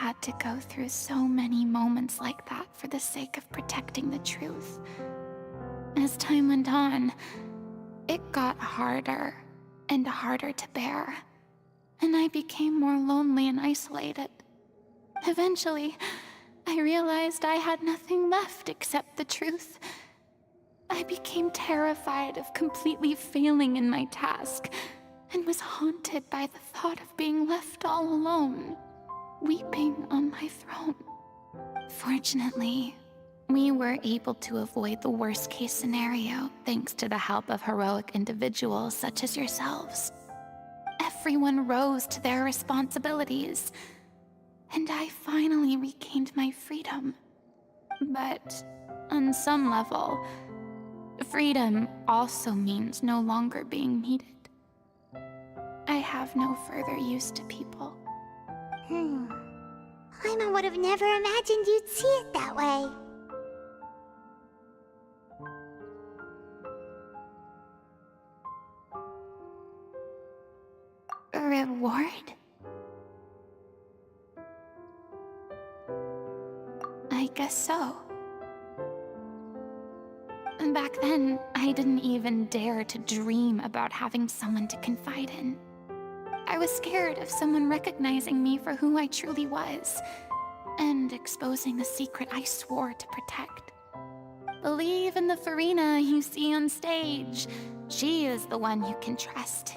had to go through so many moments like that for the sake of protecting the truth. As time went on, it got harder and harder to bear, and I became more lonely and isolated. Eventually, I realized I had nothing left except the truth. I became terrified of completely failing in my task, and was haunted by the thought of being left all alone, weeping on my throne. Fortunately, we were able to avoid the worst-case scenario thanks to the help of heroic individuals such as yourselves. Everyone rose to their responsibilities, and I finally regained my freedom. But on some level, freedom also means no longer being needed. I have no further use to people. Paimon would have never imagined you'd see it that way. A reward? I guess so. Back then, I didn't even dare to dream about having someone to confide in. I was scared of someone recognizing me for who I truly was, and exposing the secret I swore to protect. Believe in the Farina you see on stage. She is the one you can trust.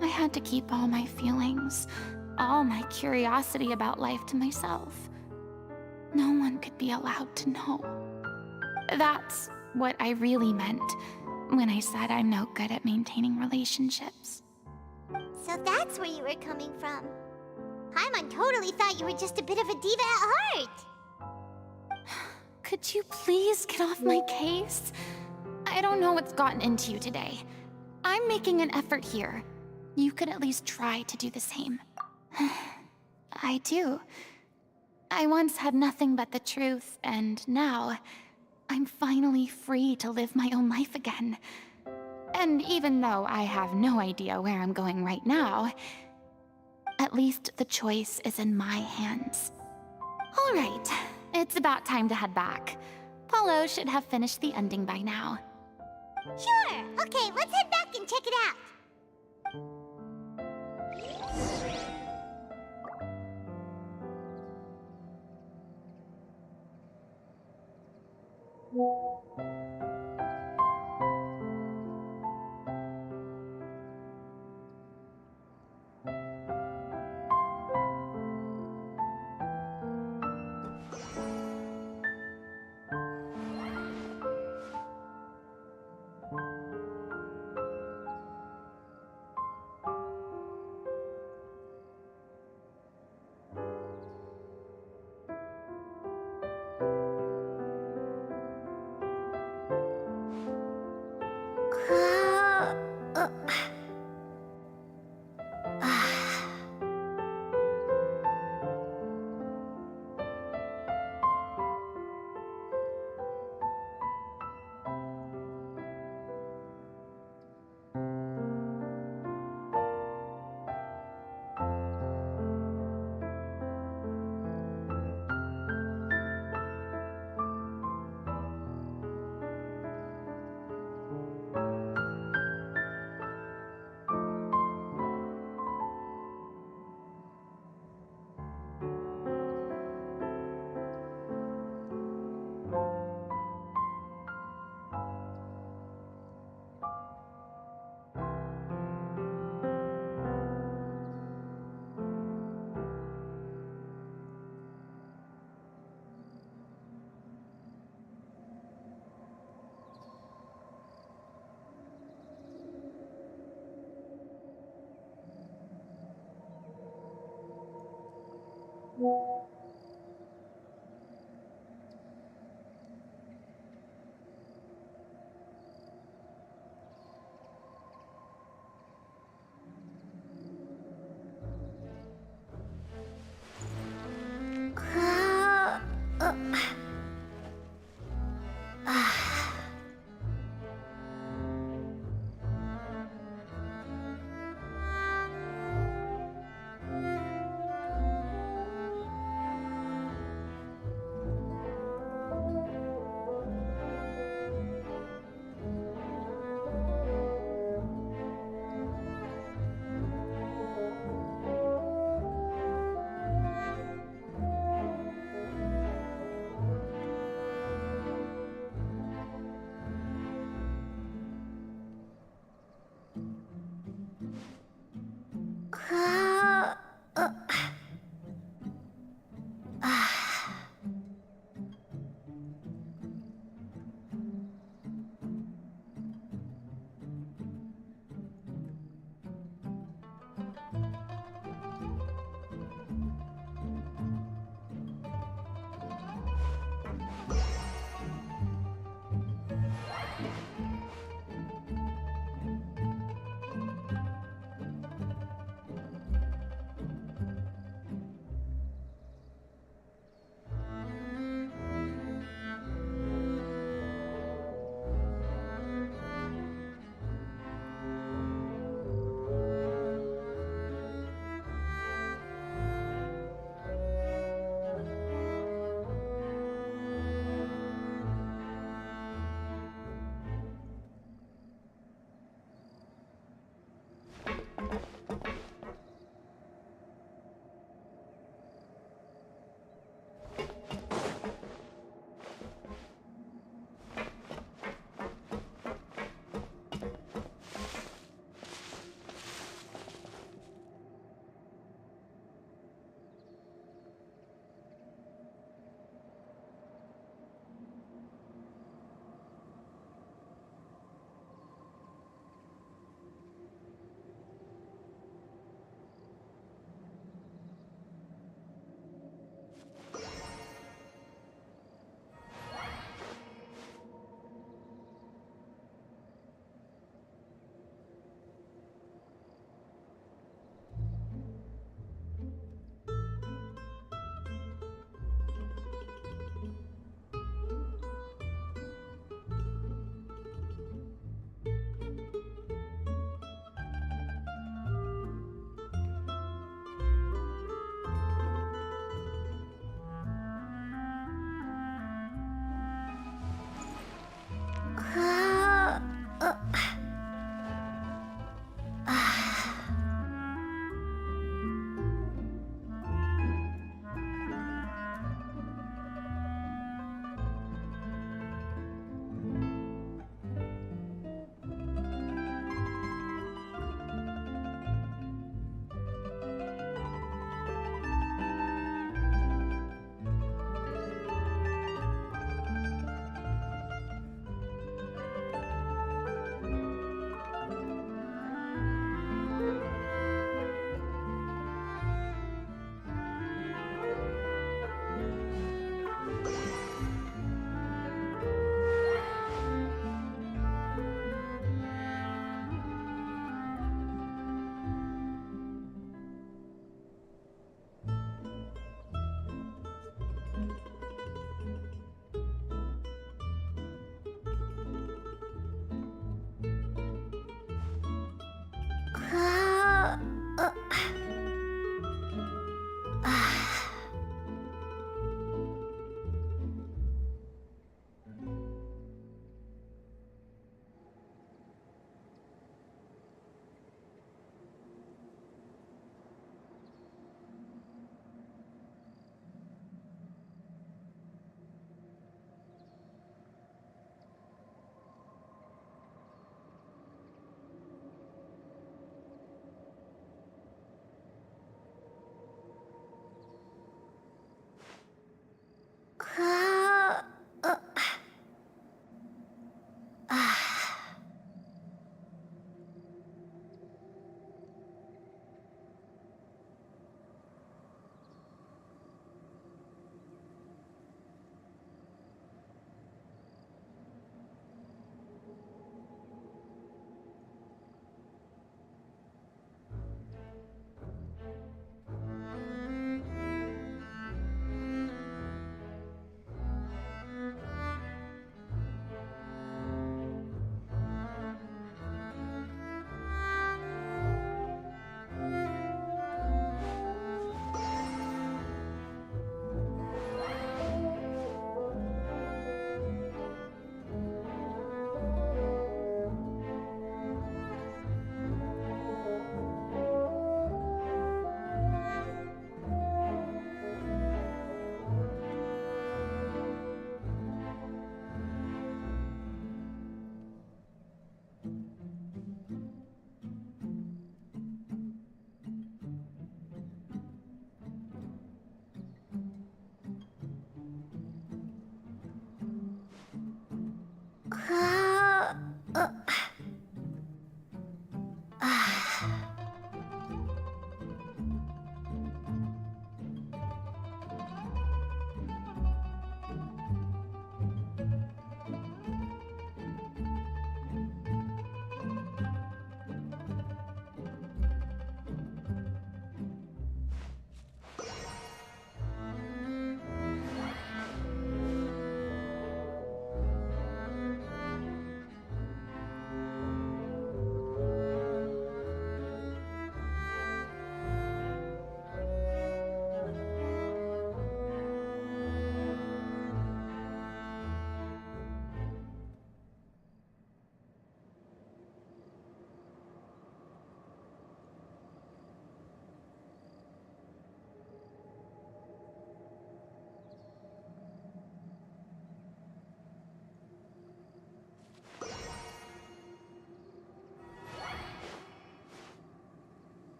I had to keep all my feelings, all my curiosity about life to myself. No one could be allowed to know. That's what I really meant when I said I'm no good at maintaining relationships. So that's where you were coming from. Paimon totally thought you were just a bit of a diva at heart. Could you please get off my case? I don't know what's gotten into you today. I'm making an effort here. You could at least try to do the same. I do. I once had nothing but the truth, and now I'm finally free to live my own life again. And even though I have no idea where I'm going right now, at least the choice is in my hands. All right, it's about time to head back. Paulo should have finished the ending by now. Sure, okay, let's head back and check it out.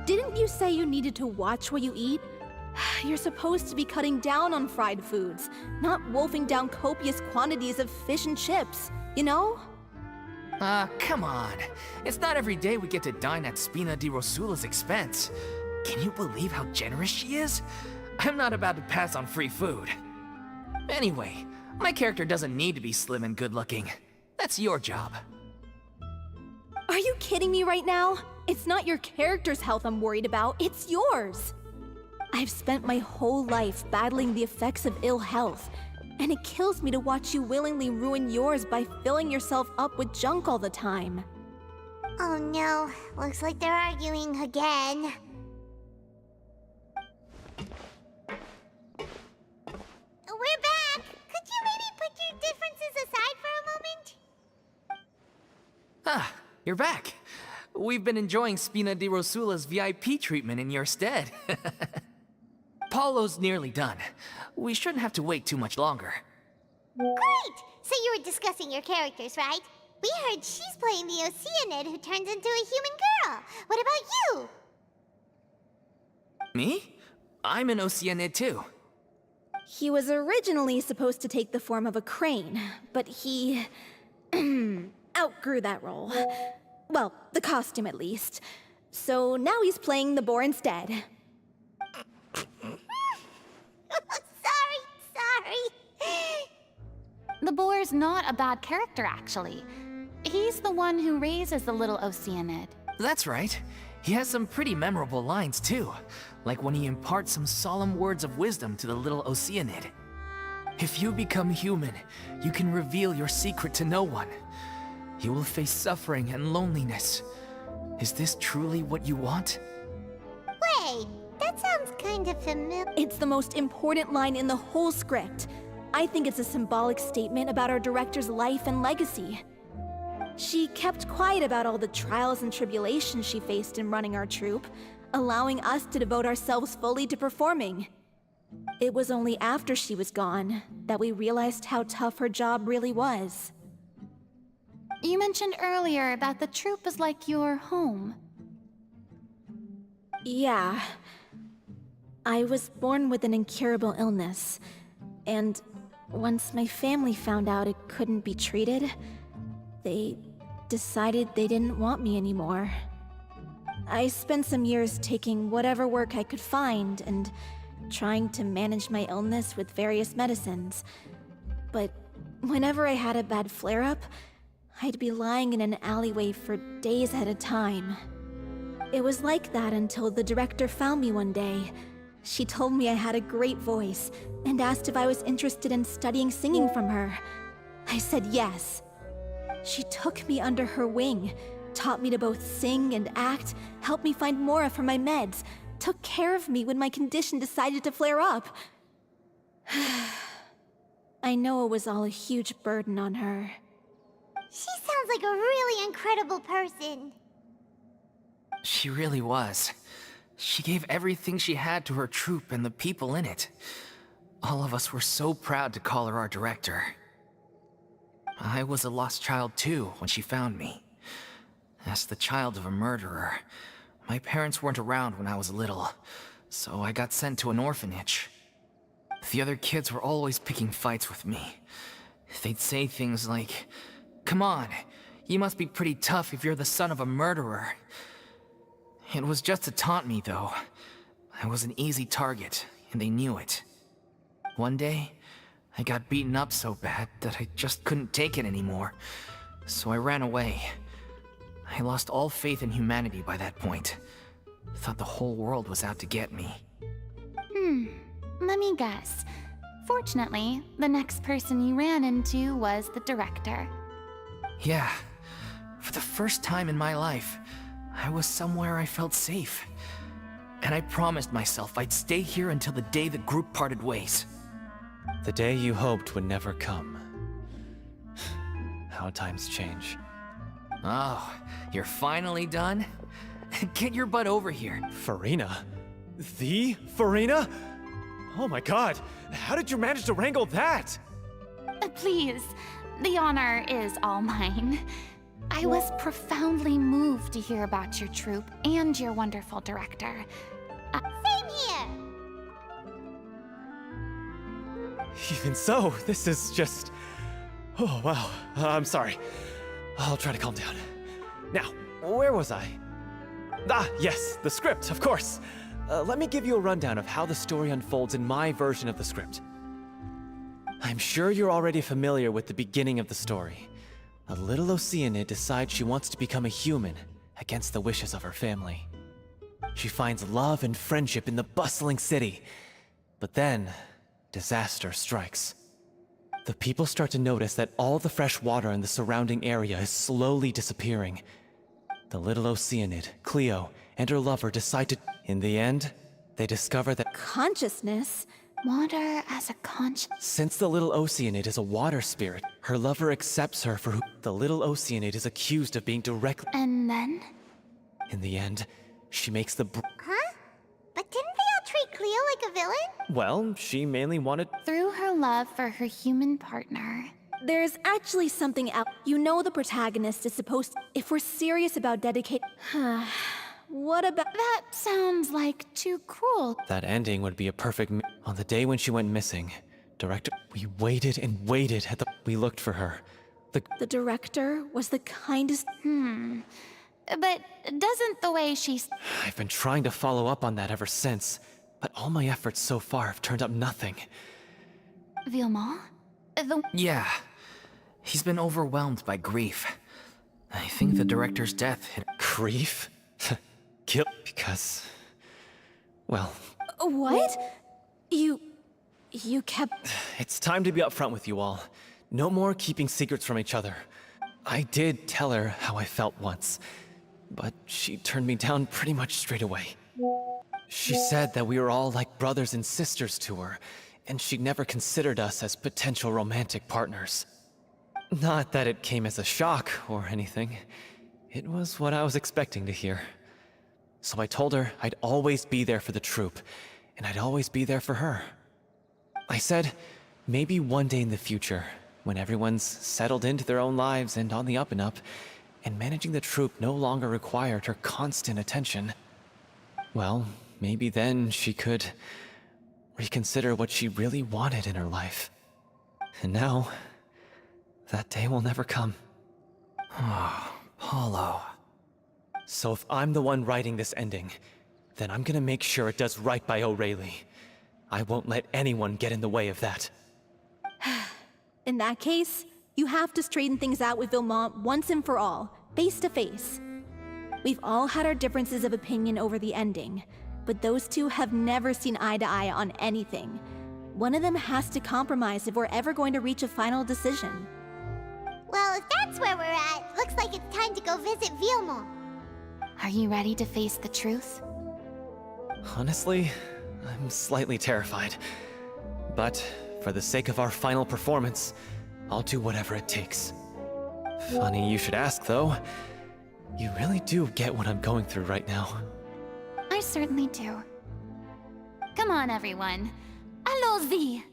Didn't you say you needed to watch what you eat? You're supposed to be cutting down on fried foods, not wolfing down copious quantities of fish and chips, you know? Come on. It's not every day we get to dine at Spina di Rosula's expense. Can you believe how generous she is? I'm not about to pass on free food. Anyway, my character doesn't need to be slim and good-looking. That's your job. Are you kidding me right now? It's not your character's health I'm worried about, it's yours. I've spent my whole life battling the effects of ill health, and it kills me to watch you willingly ruin yours by filling yourself up with junk all the time. Oh no, looks like they're arguing again. We're back! Could you maybe put your differences aside for a moment? Ah, you're back. We've been enjoying Spina di Rosula's VIP treatment in your stead. Paulo's nearly done. We shouldn't have to wait too much longer. Great! So you were discussing your characters, right? We heard she's playing the Oceanid who turns into a human girl. What about you? Me? I'm an Oceanid too. He was originally supposed to take the form of a crane, but he outgrew that role. Well, the costume at least. So now he's playing the boar instead. Sorry. The boar's not a bad character, actually. He's the one who raises the little Oceanid. That's right. He has some pretty memorable lines too, like when he imparts some solemn words of wisdom to the little Oceanid. If you become human, you can reveal your secret to no one. You will face suffering and loneliness. Is this truly what you want? Wait, that sounds kind of familiar. It's the most important line in the whole script. I think it's a symbolic statement about our director's life and legacy. She kept quiet about all the trials and tribulations she faced in running our troupe, allowing us to devote ourselves fully to performing. It was only after she was gone that we realized how tough her job really was. You mentioned earlier that the troupe is like your home. Yeah. I was born with an incurable illness, and once my family found out it couldn't be treated, they decided they didn't want me anymore. I spent some years taking whatever work I could find and trying to manage my illness with various medicines. But whenever I had a bad flare-up, I'd be lying in an alleyway for days at a time. It was like that until the director found me one day. She told me I had a great voice and asked if I was interested in studying singing from her. I said yes. She took me under her wing, taught me to both sing and act, helped me find Mora for my meds, took care of me when my condition decided to flare up. I know it was all a huge burden on her. She sounds like a really incredible person. She really was. She gave everything she had to her troupe and the people in it. All of us were so proud to call her our director. I was a lost child too when she found me. As the child of a murderer, my parents weren't around when I was little, so I got sent to an orphanage. The other kids were always picking fights with me. They'd say things like, "Come on, you must be pretty tough if you're the son of a murderer." It was just to taunt me, though. I was an easy target, and they knew it. One day, I got beaten up so bad that I just couldn't take it anymore, so I ran away. I lost all faith in humanity by that point. Thought the whole world was out to get me. Let me guess. Fortunately, the next person you ran into was the director. Yeah, for the first time in my life, I was somewhere I felt safe. And I promised myself I'd stay here until the day the group parted ways. The day you hoped would never come. How times change. Oh, you're finally done? Get your butt over here. Farina? The Farina? Oh my god, how did you manage to wrangle that? Please, the honor is all mine. I was profoundly moved to hear about your troupe and your wonderful director. Same here. Even so, this is just... Oh wow, I'm sorry. I'll try to calm down. Now, where was I? Ah, yes, the script, of course. Let me give you a rundown of how the story unfolds in my version of the script. I'm sure you're already familiar with the beginning of the story. A little Oceanid decides she wants to become a human against the wishes of her family. She finds love and friendship in the bustling city. But then, disaster strikes. The people start to notice that all the fresh water in the surrounding area is slowly disappearing. The little Oceanid, Cleo, and her lover decide to... In the end, they discover that Consciousness? Water as a conscience. since the little Oceanid is a water spirit, her lover accepts her for who... The little Oceanid is accused of being directly... And then? In the end, she makes the... Huh? But didn't they all treat Cleo like a villain? Well, she mainly wanted... Through her love for her human partner. There's actually something else. You know the protagonist is supposed... If we're serious about dedicating... What about— That sounds like too cruel. That ending would be a perfect on the day when she went missing. Director, we waited and waited at the. We looked for her. The director was the kindest— But doesn't the way she's... I've been trying to follow up on that ever since, but all my efforts so far have turned up nothing. Vilma? The... Yeah. He's been overwhelmed by grief. I think the director's death hit... Grief? Guilt? Because. Well, What? You kept— it's time to be upfront with you all. No more keeping secrets from each other. I did tell her how I felt once, but she turned me down pretty much straight away. She said that we were all like brothers and sisters to her, and she'd never considered us as potential romantic partners. Not that it came as a shock or anything. It was what I was expecting to hear. So I told her I'd always be there for the troupe, and I'd always be there for her. I said, maybe one day in the future, when everyone's settled into their own lives and on the up and up, and managing the troupe no longer required her constant attention, well, maybe then she could reconsider what she really wanted in her life. And now, that day will never come. Oh, Paulo. So if I'm the one writing this ending, then I'm gonna make sure it does right by O'Reilly. I won't let anyone get in the way of that. In that case, you have to straighten things out with Vilmont once and for all, face to face. We've all had our differences of opinion over the ending, but those two have never seen eye to eye on anything. One of them has to compromise if we're ever going to reach a final decision. Well, if that's where we're at, looks like it's time to go visit Vilmont. Are you ready to face the truth? Honestly, I'm slightly terrified. But for the sake of our final performance, I'll do whatever it takes. Funny you should ask, though. You really do get what I'm going through right now. I certainly do. Come on, everyone. Allons-y!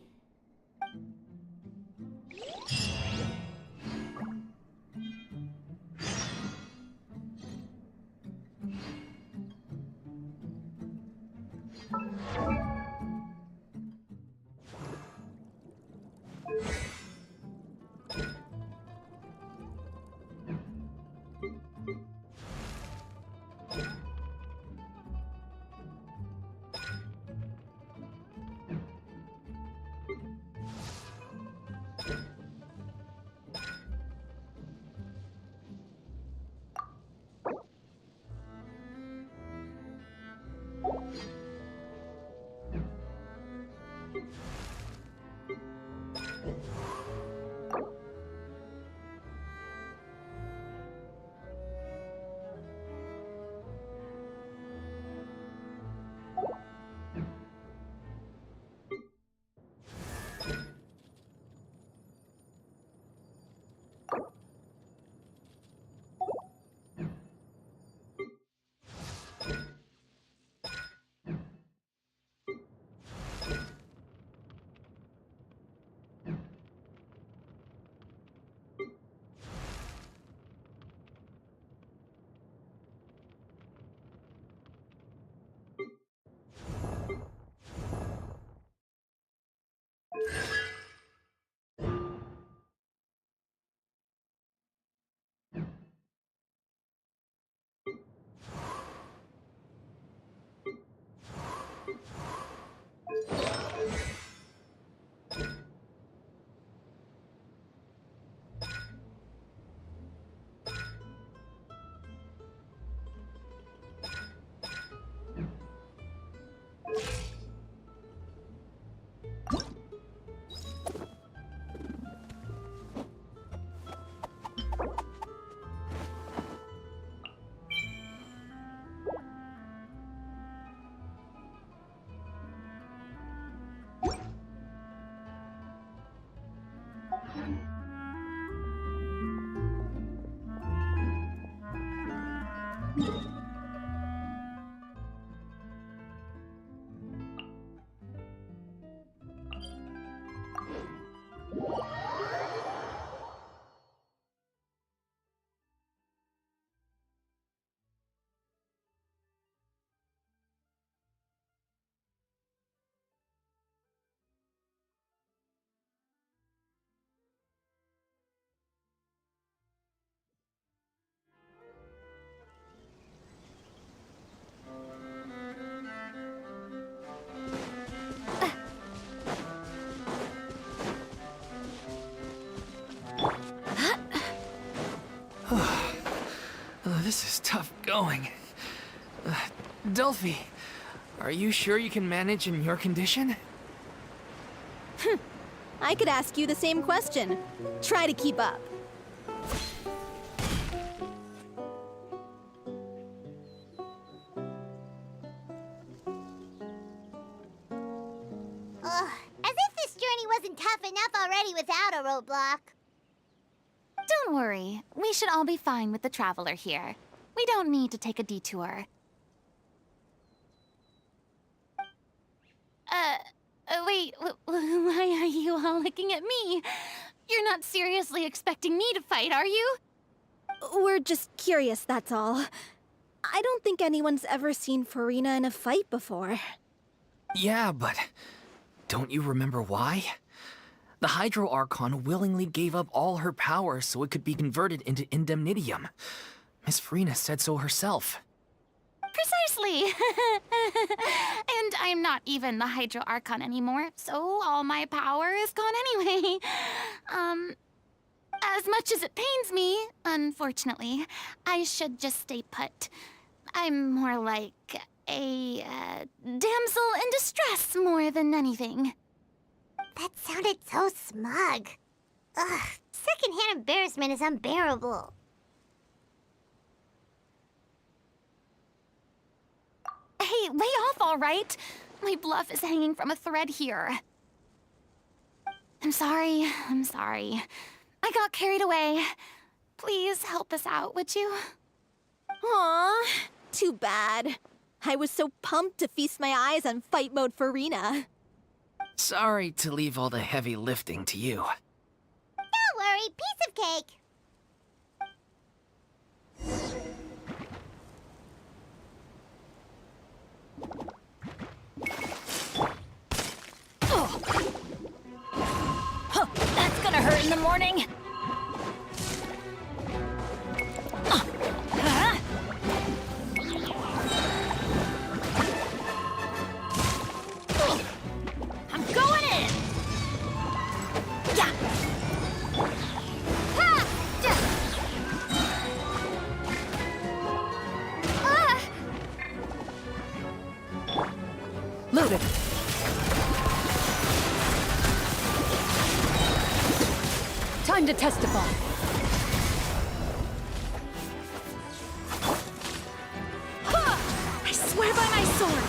going. Delphi, are you sure you can manage in your condition? I could ask you the same question. Try to keep up. Ugh, as if this journey wasn't tough enough already without a roadblock. Don't worry. We should all be fine with the traveler here. We don't need to take a detour. Wait, why are you all looking at me? You're not seriously expecting me to fight, are you? We're just curious, that's all. I don't think anyone's ever seen Farina in a fight before. Yeah, but don't you remember why? The Hydro Archon willingly gave up all her power so it could be converted into indemnitium. Miss Farina said so herself. Precisely! And I'm not even the Hydro Archon anymore, so all my power is gone anyway. As much as it pains me, unfortunately, I should just stay put. I'm more like a damsel in distress more than anything. That sounded so smug. Ugh, secondhand embarrassment is unbearable. Hey, lay off, all right? My bluff is hanging from a thread here. I'm sorry. I got carried away. Please help us out, would you? Aw, too bad. I was so pumped to feast my eyes on fight mode Farina. Sorry to leave all the heavy lifting to you. Don't worry, piece of cake. That's gonna hurt in the morning. I'm going in. Yeah. Loaded. Time to testify. I swear by my sword!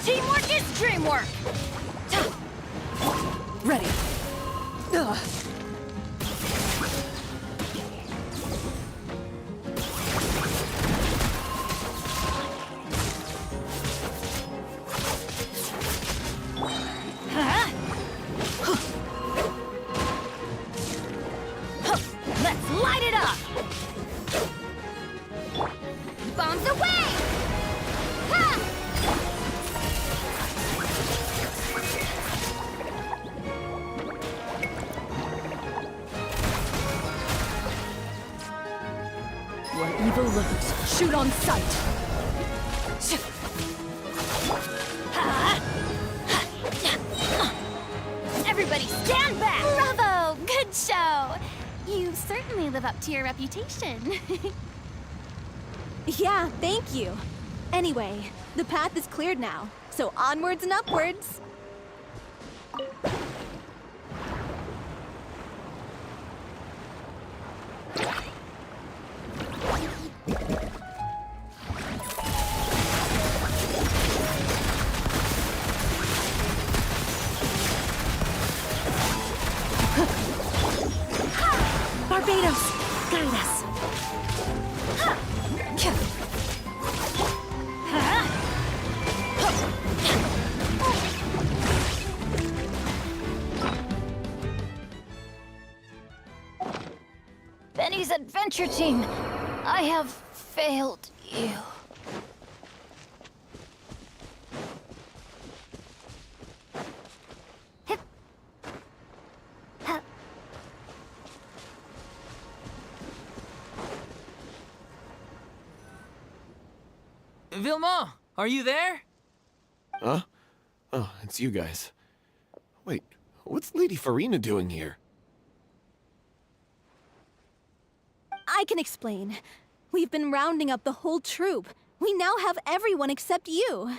Teamwork is dreamwork. Ready. Ugh. Let's light it up. Bombs away. Ha! Where evil lurks, shoot on sight. Everybody stand back! Bravo! Good show! You certainly live up to your reputation. Yeah, thank you. Anyway, the path is cleared now, so onwards and upwards. Barbados, guide us. Benny's adventure team, I have failed you. Hip. Ha. Vilma, are you there? Huh? Oh, it's you guys. Wait, what's Lady Farina doing here? I can explain. We've been rounding up the whole troop. We now have everyone except you.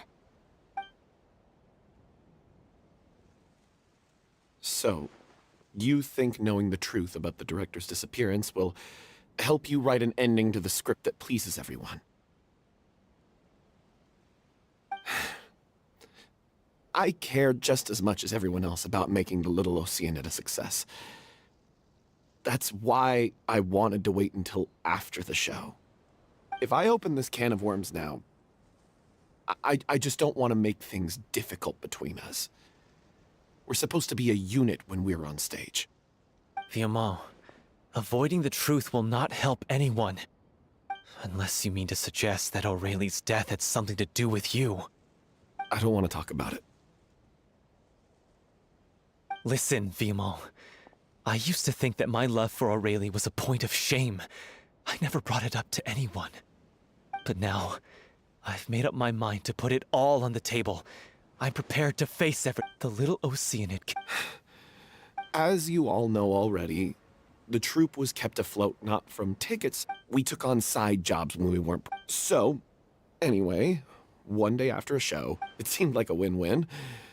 So, you think knowing the truth about the director's disappearance will help you write an ending to the script that pleases everyone? I care just as much as everyone else about making the Little Oceanid a success. That's why I wanted to wait until after the show. If I open this can of worms now, I just don't want to make things difficult between us. We're supposed to be a unit when we're on stage. Vilma, avoiding the truth will not help anyone. Unless you mean to suggest that Aurelie's death had something to do with you. I don't want to talk about it. Listen, Vilma. I used to think that my love for Aurelie was a point of shame. I never brought it up to anyone. But now, I've made up my mind to put it all on the table. I'm prepared to face the Little Oceanid. As you all know already, the troupe was kept afloat not from tickets. We took on side jobs when we weren't. So, anyway, one day after a show, it seemed like a win-win.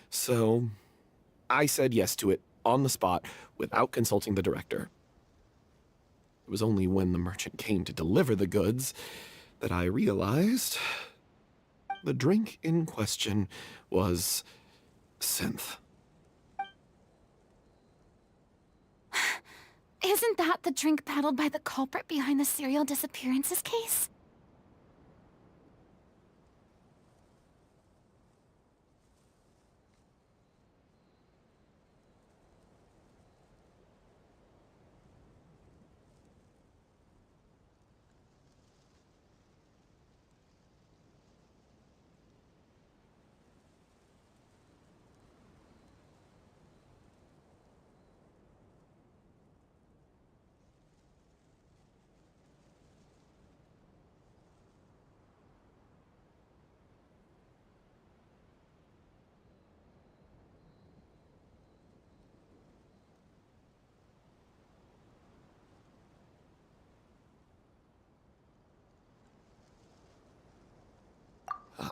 So, I said yes to it on the spot without consulting the director. It was only when the merchant came to deliver the goods that I realized the drink in question was synth. Isn't that the drink paddled by the culprit behind the serial disappearances case?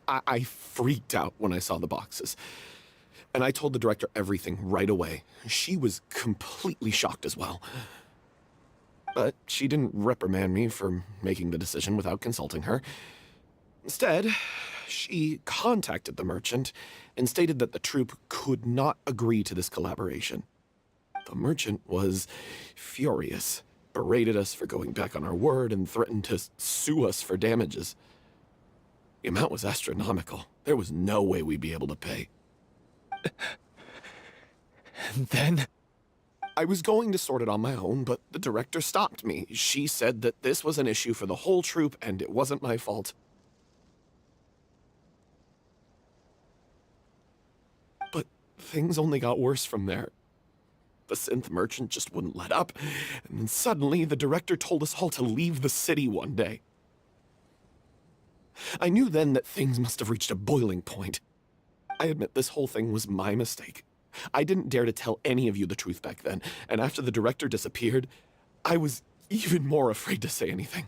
I freaked out when I saw the boxes. And I told the director everything right away. She was completely shocked as well. But she didn't reprimand me for making the decision without consulting her. Instead, she contacted the merchant and stated that the troupe could not agree to this collaboration. The merchant was furious, berated us for going back on our word, and threatened to sue us for damages. The amount was astronomical. There was no way we'd be able to pay. And then? I was going to sort it on my own, but the director stopped me. She said that this was an issue for the whole troupe, and it wasn't my fault. But things only got worse from there. The synth merchant just wouldn't let up, and then suddenly the director told us all to leave the city one day. I knew then that things must have reached a boiling point. I admit this whole thing was my mistake. I didn't dare to tell any of you the truth back then, and after the director disappeared, I was even more afraid to say anything.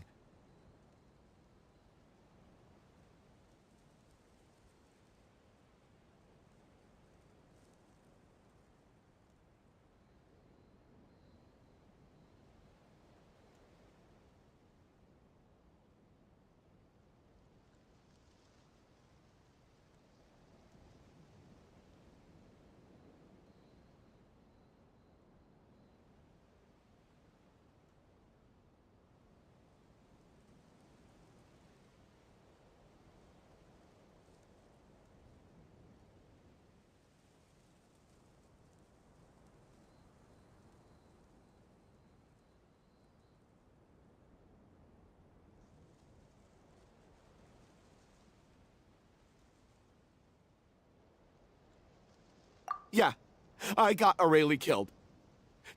Yeah, I got Aurelie killed.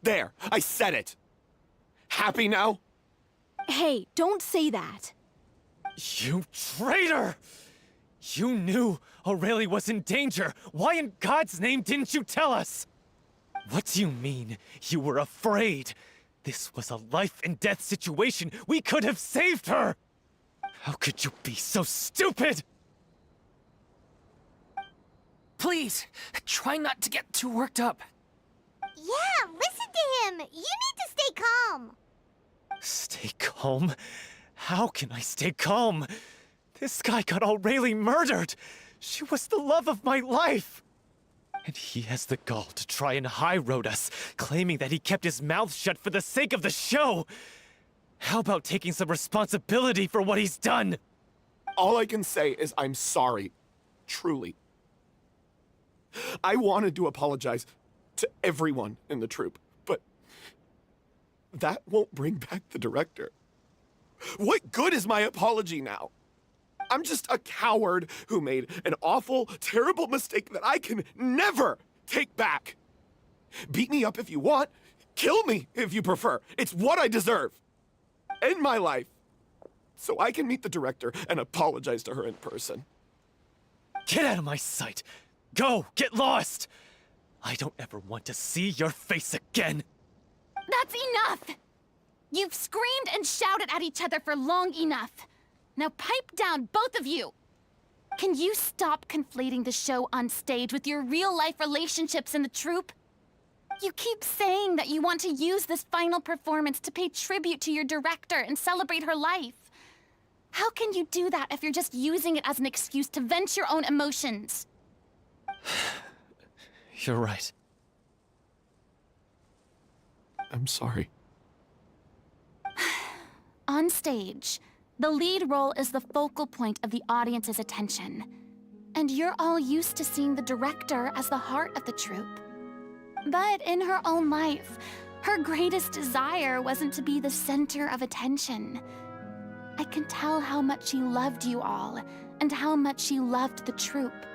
There, I said it. Happy now? Hey, don't say that. You traitor! You knew Aurelie was in danger. Why in God's name didn't you tell us? What do you mean, you were afraid? This was a life and death situation. We could have saved her! How could you be so stupid? Please, try not to get too worked up. Yeah, listen to him. You need to stay calm. Stay calm? How can I stay calm? This guy got Aurelie murdered! She was the love of my life! And he has the gall to try and high-road us, claiming that he kept his mouth shut for the sake of the show! How about taking some responsibility for what he's done? All I can say is I'm sorry. Truly. I wanted to apologize to everyone in the troupe, but that won't bring back the director. What good is my apology now? I'm just a coward who made an awful, terrible mistake that I can never take back. Beat me up if you want. Kill me if you prefer. It's what I deserve. End my life. So I can meet the director and apologize to her in person. Get out of my sight! Go! Get lost! I don't ever want to see your face again! That's enough! You've screamed and shouted at each other for long enough. Now pipe down, both of you! Can you stop conflating the show on stage with your real-life relationships in the troupe? You keep saying that you want to use this final performance to pay tribute to your director and celebrate her life. How can you do that if you're just using it as an excuse to vent your own emotions? You're right. I'm sorry. On stage, the lead role is the focal point of the audience's attention. And you're all used to seeing the director as the heart of the troupe. But in her own life, her greatest desire wasn't to be the center of attention. I can tell how much she loved you all, and how much she loved the troupe.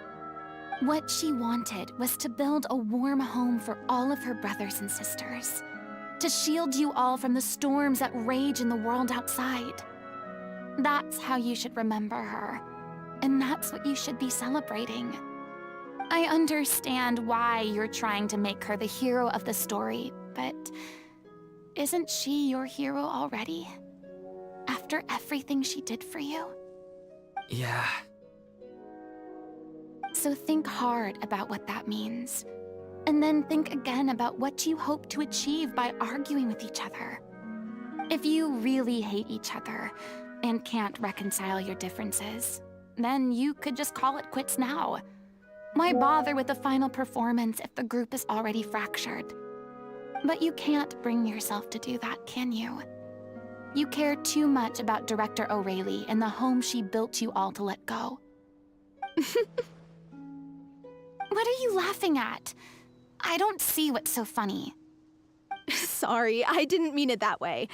What she wanted was to build a warm home for all of her brothers and sisters. To shield you all from the storms that rage in the world outside. That's how you should remember her. And that's what you should be celebrating. I understand why you're trying to make her the hero of the story, but isn't she your hero already? After everything she did for you? Yeah. So think hard about what that means. And then think again about what you hope to achieve by arguing with each other. If you really hate each other and can't reconcile your differences, then you could just call it quits now. Why bother with the final performance if the group is already fractured? But you can't bring yourself to do that, can you? You care too much about Director Aurelie and the home she built you all to let go. What are you laughing at? I don't see what's so funny. Sorry, I didn't mean it that way.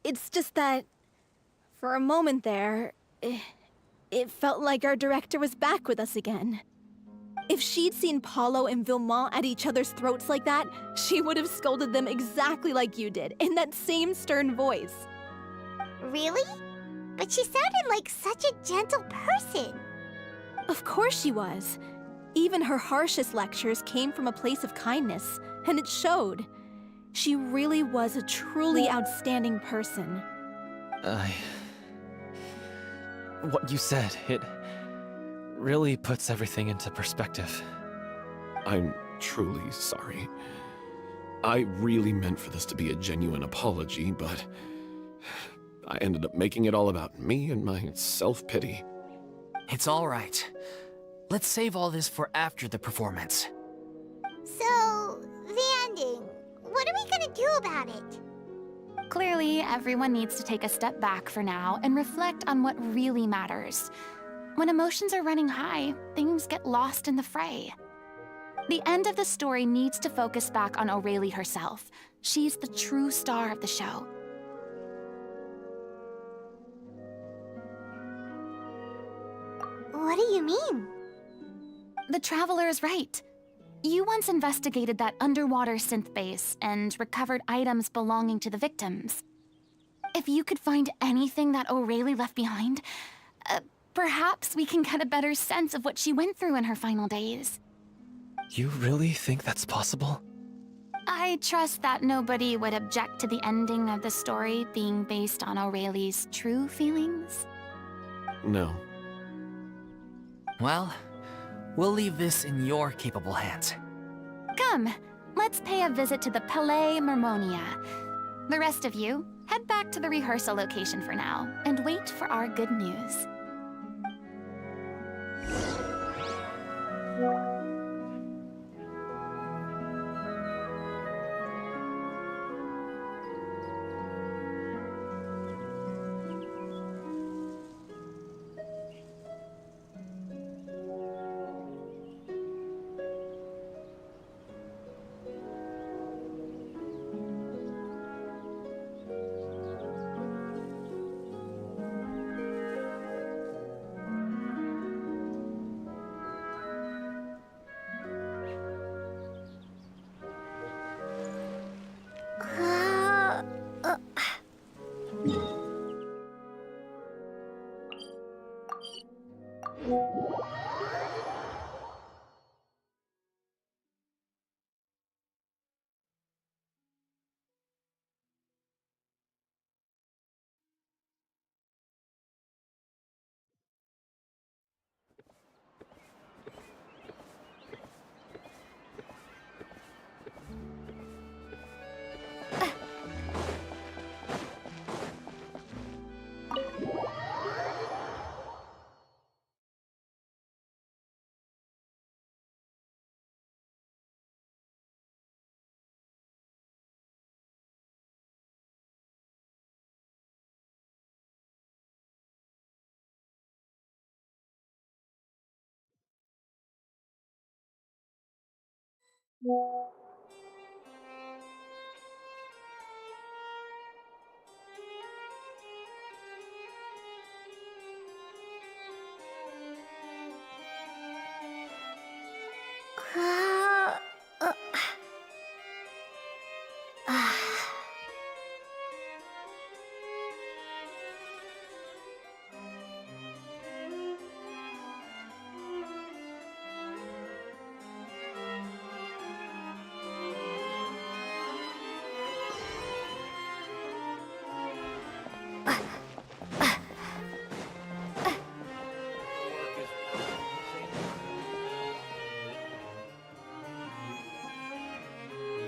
It's just that, for a moment there, it felt like our director was back with us again. If she'd seen Paulo and Villemont at each other's throats like that, she would have scolded them exactly like you did, in that same stern voice. Really? But she sounded like such a gentle person. Of course she was. Even her harshest lectures came from a place of kindness, and it showed. She really was a truly outstanding person. What you said, it really puts everything into perspective. I'm truly sorry. I really meant for this to be a genuine apology, but I ended up making it all about me and my self-pity. It's all right. Let's save all this for after the performance. So, the ending. What are we gonna do about it? Clearly, everyone needs to take a step back for now and reflect on what really matters. When emotions are running high, things get lost in the fray. The end of the story needs to focus back on Aurelie herself. She's the true star of the show. What do you mean? The Traveler is right. You once investigated that underwater synth base and recovered items belonging to the victims. If you could find anything that Aurelie left behind, Perhaps we can get a better sense of what she went through in her final days. You really think that's possible? I trust that nobody would object to the ending of the story being based on Aurelie's true feelings. No. Well, we'll leave this in your capable hands. Come, let's pay a visit to the Palais Mermonia. The rest of you, head back to the rehearsal location for now, and wait for our good news.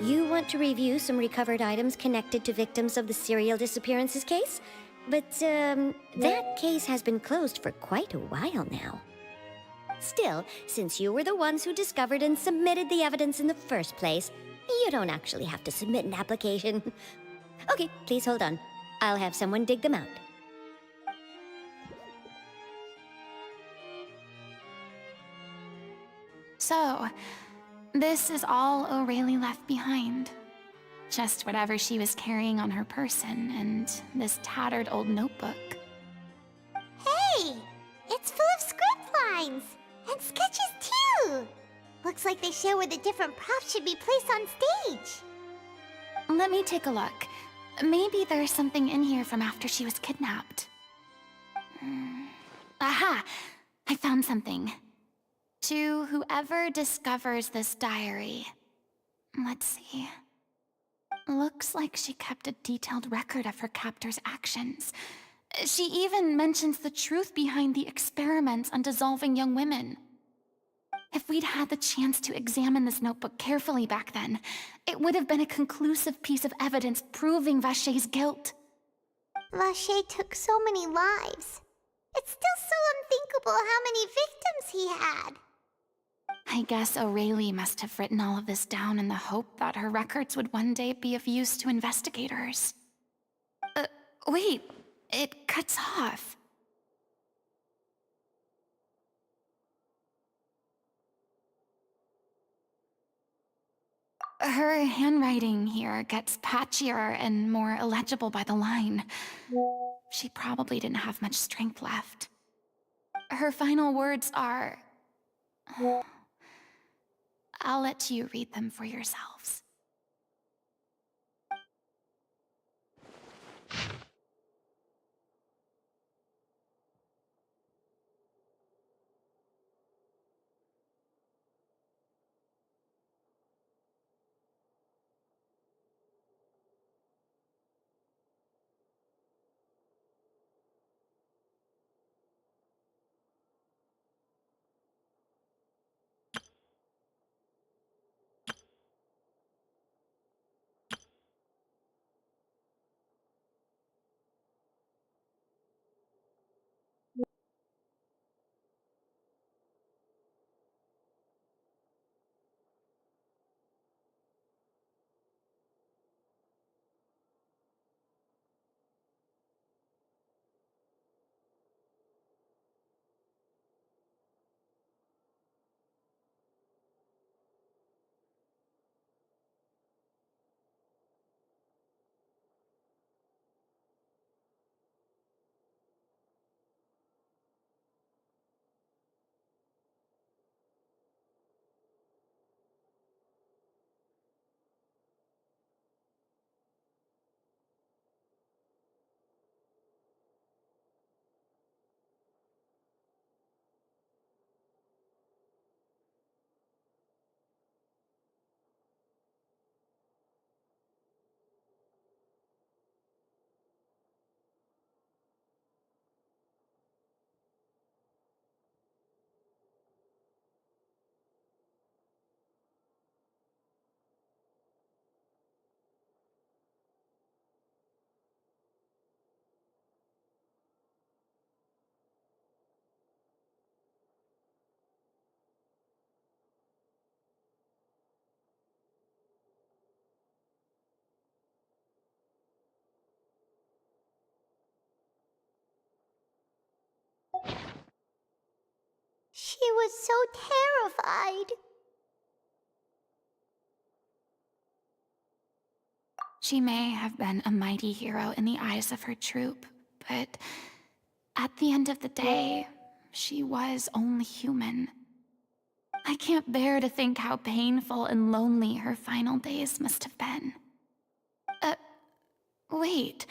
You want to review some recovered items connected to victims of the serial disappearances case? But, that case has been closed for quite a while now. Still, since you were the ones who discovered and submitted the evidence in the first place, you don't actually have to submit an application. Okay, please hold on. I'll have someone dig them out. So, this is all Aurelie left behind. Just whatever she was carrying on her person and this tattered old notebook. Hey! It's full of script lines! And sketches, too! Looks like they show where the different props should be placed on stage. Let me take a look. Maybe there's something in here from after she was kidnapped. Aha! I found something. To whoever discovers this diary. Let's see. Looks like she kept a detailed record of her captor's actions. She even mentions the truth behind the experiments on dissolving young women. If we'd had the chance to examine this notebook carefully back then, it would have been a conclusive piece of evidence proving Vachey's guilt. Vachey took so many lives. It's still so unthinkable how many victims he had. I guess Aurelie must have written all of this down in the hope that her records would one day be of use to investigators. Wait, it cuts off. Her handwriting here gets patchier and more illegible by the line. She probably didn't have much strength left. Her final words are... I'll let you read them for yourselves. She was so terrified. She may have been a mighty hero in the eyes of her troop, but at the end of the day, she was only human. I can't bear to think how painful and lonely her final days must have been. Wait.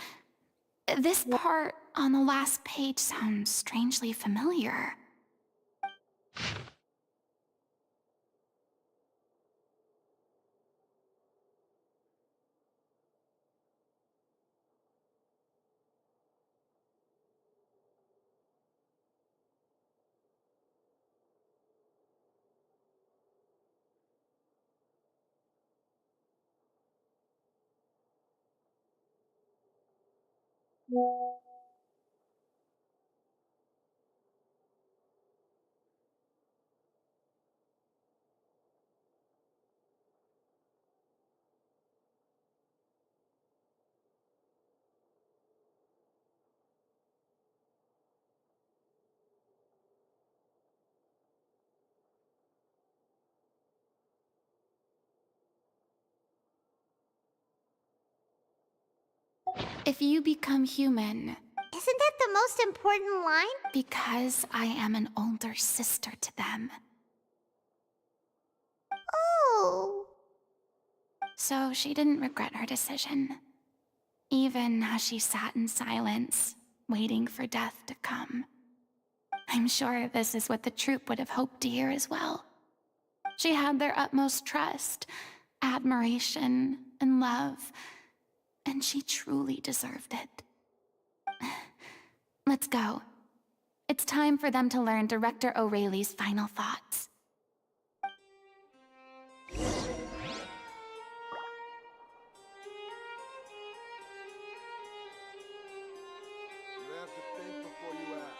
This part on the last page sounds strangely familiar. If you become human, Isn't that the most important line? because I am an older sister to them. Oh. So she didn't regret her decision, even as she sat in silence, waiting for death to come. I'm sure this is what the troop would have hoped to hear as well. She had their utmost trust, admiration, and love, and she truly deserved it. Let's go. It's time for them to learn Director O'Reilly's final thoughts. You have to think before you act.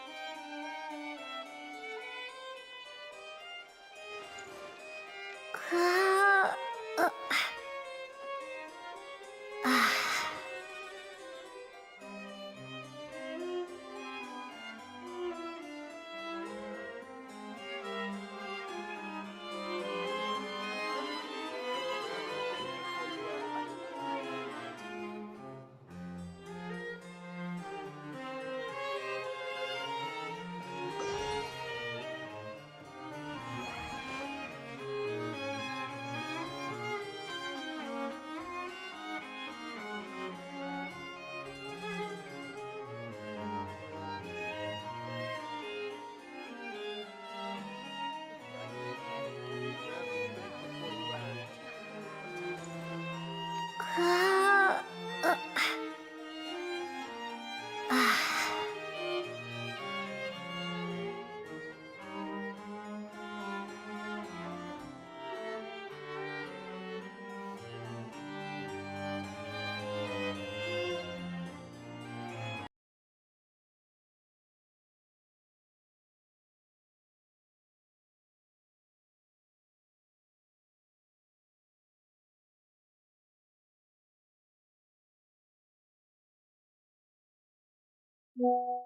Ah.